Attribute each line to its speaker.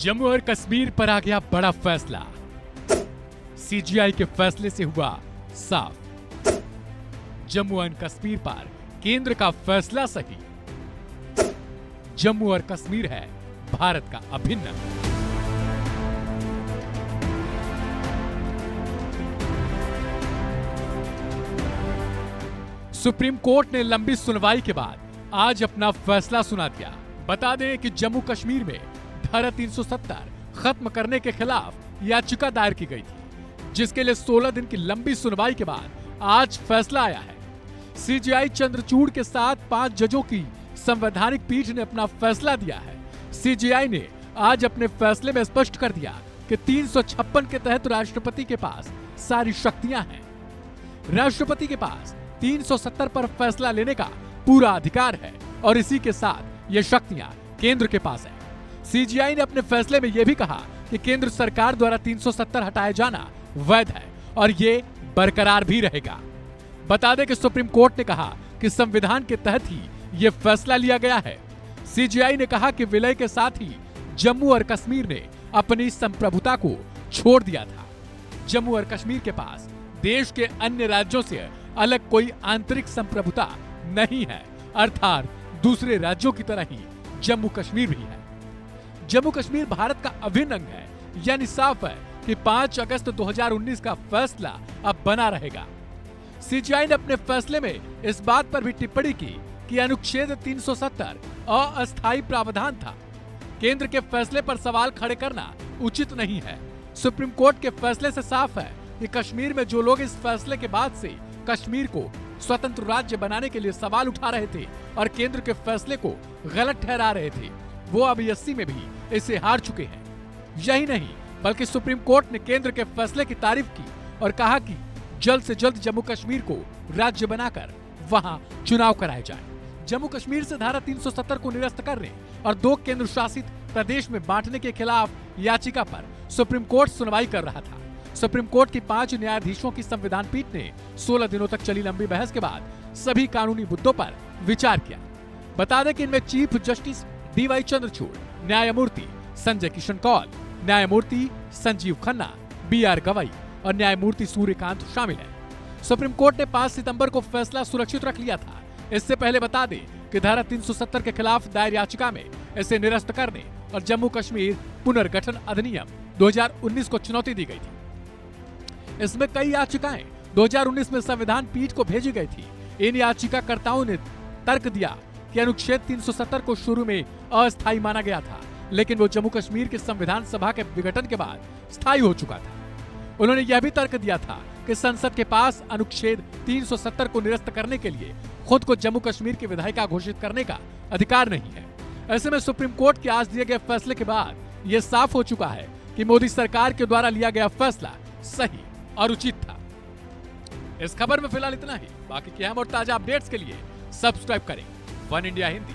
Speaker 1: जम्मू और कश्मीर पर आ गया बड़ा फैसला। सीजीआई के फैसले से हुआ साफ, जम्मू और कश्मीर पर केंद्र का फैसला सही। जम्मू और कश्मीर है भारत का अभिन्न अंग। सुप्रीम कोर्ट ने लंबी सुनवाई के बाद आज अपना फैसला सुना दिया। बता दें कि जम्मू कश्मीर में धारा 370 खत्म करने के खिलाफ याचिका दायर की गई थी, जिसके लिए 16 दिन की लंबी सुनवाई के बाद आज फैसला आया है। सीजीआई चंद्रचूड़ के साथ 5 जजों की संवैधानिक पीठ ने अपना फैसला दिया है। सीजीआई ने आज अपने फैसले में स्पष्ट कर दिया कि 356 के तहत राष्ट्रपति के पास सारी शक्तियां हैं। राष्ट्रपति के पास 370 पर फैसला लेने का पूरा अधिकार है और इसी के साथ ये शक्तियां केंद्र के पास है। सीजीआई ने अपने फैसले में यह भी कहा कि केंद्र सरकार द्वारा 370 हटाया जाना वैध है और ये बरकरार भी रहेगा। बता दें कि सुप्रीम कोर्ट ने कहा कि संविधान के तहत ही ये फैसला लिया गया है। सीजीआई ने कहा कि विलय के साथ ही जम्मू और कश्मीर ने अपनी संप्रभुता को छोड़ दिया था। जम्मू और कश्मीर के पास देश के अन्य राज्यों से अलग कोई आंतरिक संप्रभुता नहीं है, अर्थात दूसरे राज्यों की तरह ही जम्मू कश्मीर भी है। जम्मू कश्मीर भारत का अभिन्न अंग है, यानी साफ है कि 5 अगस्त 2019 का फैसला अब बना रहेगा। सीजीआई ने अपने फैसले में इस बात पर भी टिप्पणी की कि अनुच्छेद 370 अस्थायी प्रावधान था। केंद्र के फैसले पर सवाल खड़े करना उचित नहीं है। सुप्रीम कोर्ट के फैसले से साफ है कि कश्मीर में जो लोग इस फैसले के बाद से कश्मीर को स्वतंत्र राज्य बनाने के लिए सवाल उठा रहे थे और केंद्र के फैसले को गलत ठहरा रहे थे, वो अब 80 में भी इसे हार चुके हैं। यही नहीं बल्कि सुप्रीम कोर्ट ने केंद्र के फैसले की तारीफ की और कहा कि जल्द से जल्द जम्मू कश्मीर को राज्य बनाकर वहां चुनाव कराए जाए। जम्मू कश्मीर से धारा 370 को निरस्त करने और 2 केंद्र शासित प्रदेश में बांटने के खिलाफ याचिका पर सुप्रीम कोर्ट सुनवाई कर रहा था। सुप्रीम कोर्ट की 5 न्यायाधीशों की संविधान पीठ ने 16 दिनों तक चली लंबी बहस के बाद सभी कानूनी मुद्दों पर विचार किया। बता दें कि इनमें चीफ जस्टिस डीवाई चंद्रचूड़, न्यायमूर्ति संजय किशन कौल, न्यायमूर्ति संजीव खन्ना, बीआर गवई और न्यायमूर्ति सूर्यकांत शामिल हैं। सुप्रीम कोर्ट ने 5 सितंबर को फैसला सुरक्षित रख लिया था। इससे पहले बता दें कि धारा 370 के खिलाफ दायर याचिका में इसे निरस्त करने और जम्मू कश्मीर पुनर्गठन अधिनियम 2019 को चुनौती दी गई थी। इसमें कई याचिकाएं 2019 में संविधान पीठ को भेजी गई थी। इन याचिकाकर्ताओं ने तर्क दिया कि अनुच्छेद 370 को शुरू में अस्थायी माना गया था, लेकिन वो जम्मू कश्मीर के संविधान सभा के विघटन के बाद स्थायी हो चुका था। उन्होंने यह भी तर्क दिया था कि संसद के पास अनुच्छेद 370 को निरस्त करने के लिए खुद को जम्मू कश्मीर की विधायिका घोषित करने का अधिकार नहीं है। ऐसे में सुप्रीम कोर्ट के आज दिए गए फैसले के बाद ये साफ हो चुका है कि मोदी सरकार के द्वारा लिया गया फैसला सही और उचित था। इस खबर में फिलहाल इतना ही। बाकी की अहम और ताजा अपडेट्स के लिए सब्सक्राइब करें वन इंडिया हिंदी।